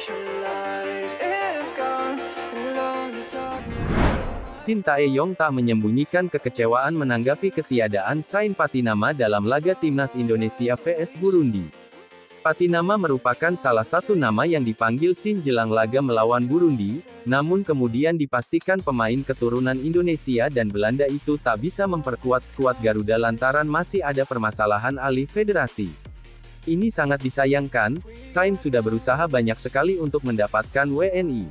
Shin Tae-yong tak menyembunyikan kekecewaan menanggapi ketiadaan Sain Patinama dalam laga timnas Indonesia vs Burundi. Patinama merupakan salah satu nama yang dipanggil Shin jelang laga melawan Burundi, namun kemudian dipastikan pemain keturunan Indonesia dan Belanda itu tak bisa memperkuat skuad Garuda lantaran masih ada permasalahan alih federasi. Ini sangat disayangkan, Sain sudah berusaha banyak sekali untuk mendapatkan WNI.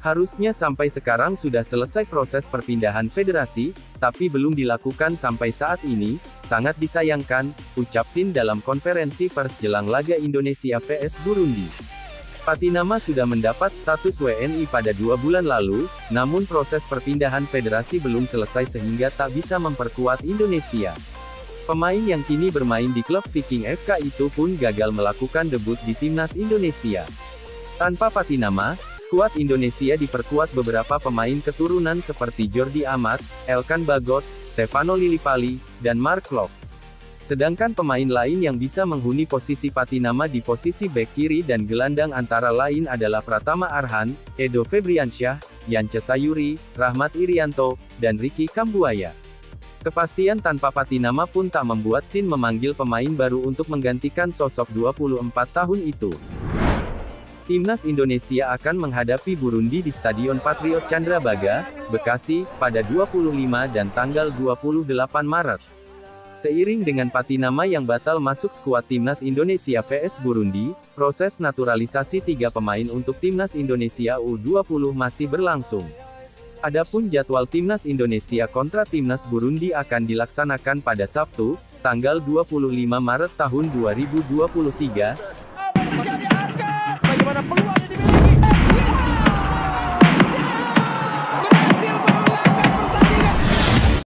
Harusnya sampai sekarang sudah selesai proses perpindahan federasi, tapi belum dilakukan sampai saat ini, sangat disayangkan, ucap Shin dalam konferensi pers jelang laga Indonesia vs Burundi. Patinama sudah mendapat status WNI pada 2 bulan lalu, namun proses perpindahan federasi belum selesai sehingga tak bisa memperkuat Indonesia. Pemain yang kini bermain di klub Viking FK itu pun gagal melakukan debut di timnas Indonesia. Tanpa Patinama, skuad Indonesia diperkuat beberapa pemain keturunan seperti Jordi Amat, Elkan Bagot, Stefano Lillipali, dan Mark Klok. Sedangkan pemain lain yang bisa menghuni posisi Patinama di posisi bek kiri dan gelandang antara lain adalah Pratama Arhan, Edo Febriansyah, Yance Sayuri, Rahmat Irianto, dan Ricky Kambuaya. Kepastian tanpa Patinama pun tak membuat Shin memanggil pemain baru untuk menggantikan sosok 24 tahun itu. Timnas Indonesia akan menghadapi Burundi di Stadion Patriot Candrabaga, Bekasi, pada 25 dan tanggal 28 Maret. Seiring dengan Patinama yang batal masuk skuad Timnas Indonesia vs Burundi, proses naturalisasi 3 pemain untuk Timnas Indonesia U20 masih berlangsung. Adapun jadwal Timnas Indonesia kontra Timnas Burundi akan dilaksanakan pada Sabtu, tanggal 25 Maret tahun 2023, Bagaimana